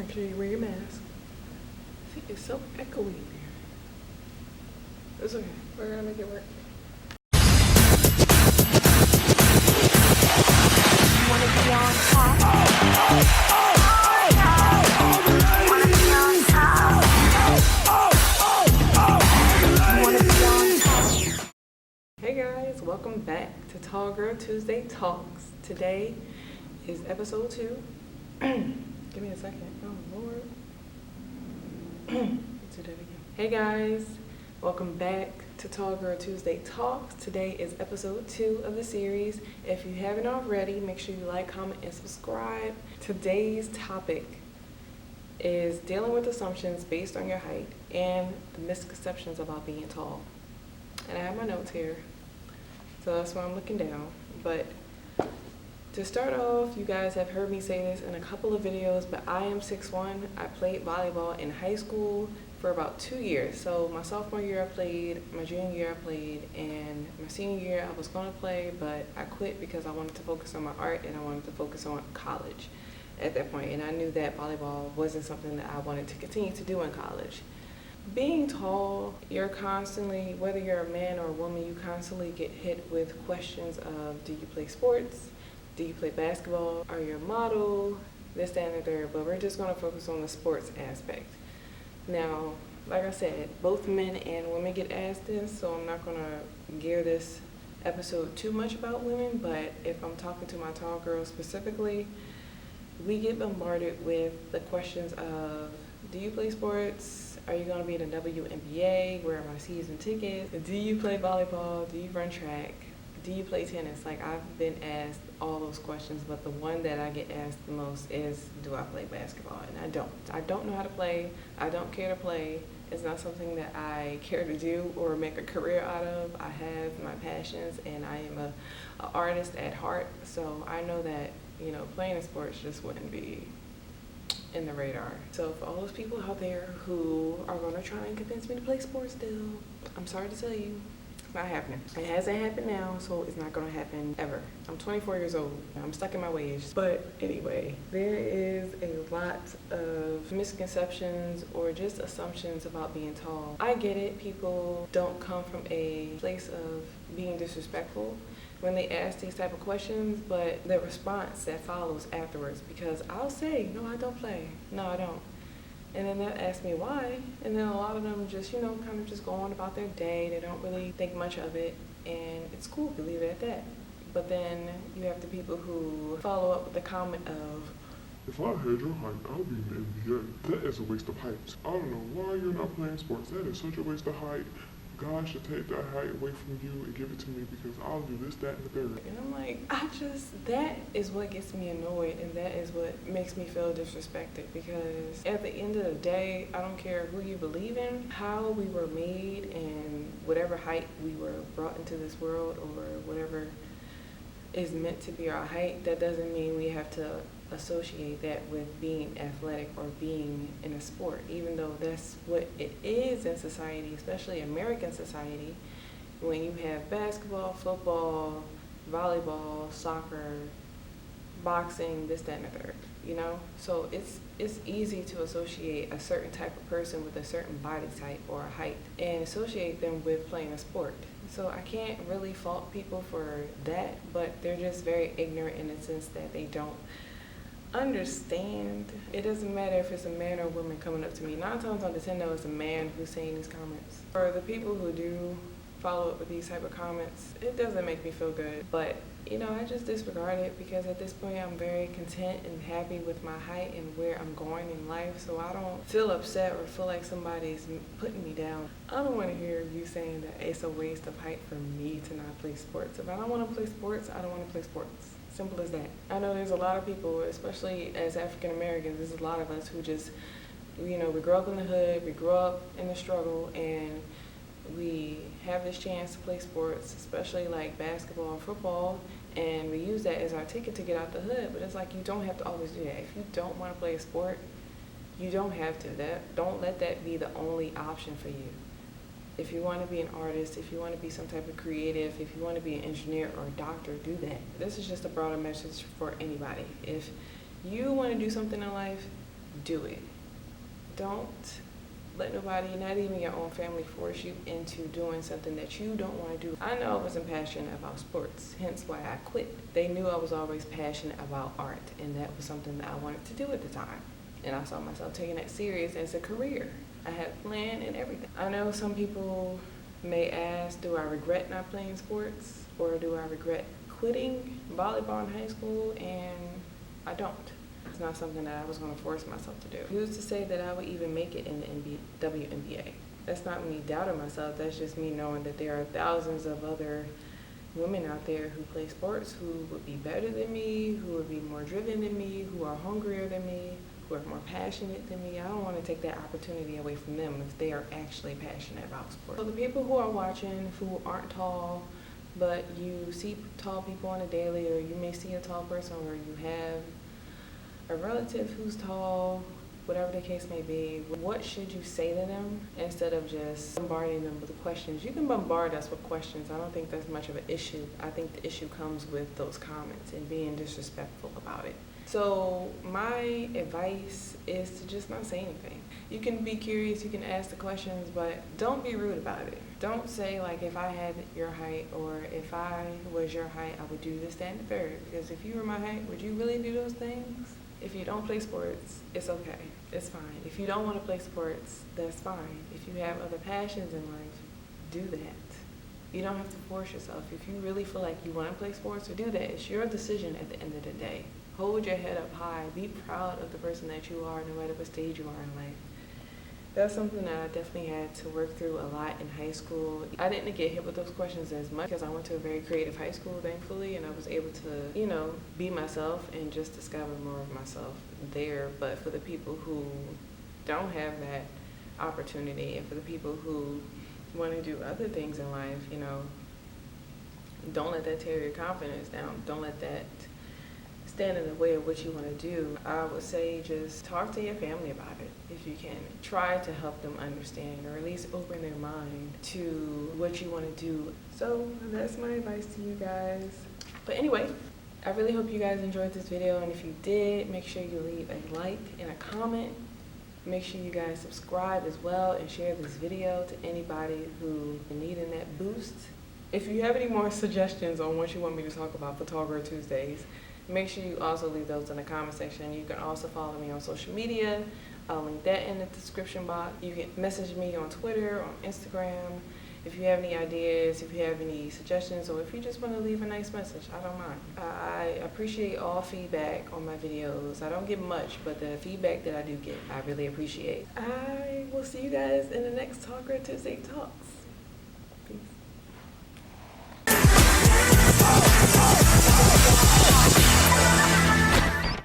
Make sure you wear your mask. See, it's so echoey in here. It's okay. We're gonna make it work. You wanna be on top? Wanna be on top? You wanna be on top? Hey guys, welcome back to Tall Girl Tuesday Talks. Today is episode 2. Give me a second. Oh Lord. Let's do that again. Hey guys, welcome back to Tall Girl Tuesday Talks. Today is episode 2 of the series. If you haven't already, make sure you like, comment, and subscribe. Today's topic is dealing with assumptions based on your height and the misconceptions about being tall. And I have my notes here, so that's why I'm looking down. But to start off, you guys have heard me say this in a couple of videos, but I am 6'1". I played volleyball in high school for about 2 years. So my sophomore year I played, my junior year I played, and my senior year I was going to play, but I quit because I wanted to focus on my art and I wanted to focus on college at that point. And I knew that volleyball wasn't something that I wanted to continue to do in college. Being tall, you're constantly, whether you're a man or a woman, you constantly get hit with questions of, do you play sports? Do you play basketball? Are you a model? This, that, and the third. But we're just going to focus on the sports aspect. Now, like I said, both men and women get asked this, so I'm not going to gear this episode too much about women, but if I'm talking to my tall girls specifically, we get bombarded with the questions of, do you play sports? Are you going to be in the WNBA? Where are my season tickets? Do you play volleyball? Do you run track? Do you play tennis? Like, I've been asked all those questions, but the one that I get asked the most is, do I play basketball? And I don't. I don't know how to play. I don't care to play. It's not something that I care to do or make a career out of. I have my passions, and I am a artist at heart. So I know that, playing sports just wouldn't be in the radar. So for all those people out there who are going to try and convince me to play sports still, I'm sorry to tell you, it's not happening. It hasn't happened now, so it's not going to happen ever. I'm 24 years old. I'm stuck in my ways. But anyway, there is a lot of misconceptions or just assumptions about being tall. I get it. People don't come from a place of being disrespectful when they ask these type of questions, but the response that follows afterwards, because I'll say, no, I don't play. No, I don't. And then they'll ask me why, and then a lot of them just, kind of just go on about their day. They don't really think much of it, and it's cool to leave it at that. But then you have the people who follow up with the comment of, if I had your height, I would be in the NBA. That is a waste of height. I don't know why you're not playing sports. That is such a waste of height. God should take that height away from you and give it to me because I'll do this, that, and the third. And I'm like, that is what gets me annoyed, and that is what makes me feel disrespected, because at the end of the day, I don't care who you believe in, how we were made, and whatever height we were brought into this world, or whatever is meant to be our height. That doesn't mean we have to associate that with being athletic or being in a sport, even though that's what it is in society, especially American society, when you have basketball, football, volleyball, soccer, boxing, this, that, and the third, So it's easy to associate a certain type of person with a certain body type or a height and associate them with playing a sport. So I can't really fault people for that, but they're just very ignorant in the sense that they don't understand. It doesn't matter if it's a man or a woman coming up to me. 9 times out of 10, though, it's a man who's saying these comments. For the people who do follow up with these type of comments, it doesn't make me feel good. But, I just disregard it, because at this point I'm very content and happy with my height and where I'm going in life. So I don't feel upset or feel like somebody's putting me down. I don't want to hear you saying that it's a waste of height for me to not play sports. If I don't want to play sports, I don't want to play sports. Simple as that. I know there's a lot of people, especially as African Americans, there's a lot of us who just, we grew up in the hood, we grew up in the struggle, and we have this chance to play sports, especially like basketball and football, and we use that as our ticket to get out the hood. But it's like, you don't have to always do that. If you don't want to play a sport, you don't have to. Don't let that be the only option for you. If you want to be an artist, if you want to be some type of creative, if you want to be an engineer or a doctor, do that. This is just a broader message for anybody. If you want to do something in life, do it. Don't let nobody, not even your own family, force you into doing something that you don't want to do. I know I wasn't passionate about sports, hence why I quit. They knew I was always passionate about art, and that was something that I wanted to do at the time. And I saw myself taking that serious as a career. I had a plan and everything. I know some people may ask, do I regret not playing sports, or do I regret quitting volleyball in high school? And I don't. It's not something that I was going to force myself to do. Who's to say that I would even make it in the WNBA? That's not me doubting myself. That's just me knowing that there are thousands of other women out there who play sports who would be better than me, who would be more driven than me, who are hungrier than me, who are more passionate than me. I don't want to take that opportunity away from them if they are actually passionate about sports. So the people who are watching who aren't tall, but you see tall people on a daily, or you may see a tall person, or you have a relative who's tall, whatever the case may be, what should you say to them instead of just bombarding them with questions? You can bombard us with questions. I don't think that's much of an issue. I think the issue comes with those comments and being disrespectful about it. So my advice is to just not say anything. You can be curious, you can ask the questions, but don't be rude about it. Don't say, like, if I had your height, or if I was your height, I would do this, that, and the third. Because if you were my height, would you really do those things? If you don't play sports, it's okay. It's fine. If you don't want to play sports, that's fine. If you have other passions in life, do that. You don't have to force yourself. If you really feel like you want to play sports, or do that. It's your decision at the end of the day. Hold your head up high. Be proud of the person that you are, no matter what stage you are in life. That's something that I definitely had to work through a lot in high school. I didn't get hit with those questions as much because I went to a very creative high school, thankfully, and I was able to, be myself and just discover more of myself there. But for the people who don't have that opportunity, and for the people who want to do other things in life, don't let that tear your confidence down. Don't let that stand in the way of what you want to do. I would say just talk to your family about it if you can. Try to help them understand, or at least open their mind to what you want to do. So that's my advice to you guys. But anyway, I really hope you guys enjoyed this video, and if you did, make sure you leave a like and a comment. Make sure you guys subscribe as well, and share this video to anybody who is needing that boost. If you have any more suggestions on what you want me to talk about for Tall Girl Tuesdays, make sure you also leave those in the comment section. You can also follow me on social media. I'll link that in the description box. You can message me on Twitter, on Instagram. If you have any ideas, if you have any suggestions, or if you just want to leave a nice message, I don't mind. I appreciate all feedback on my videos. I don't get much, but the feedback that I do get, I really appreciate. I will see you guys in the next Tall Girl Tuesday Talks.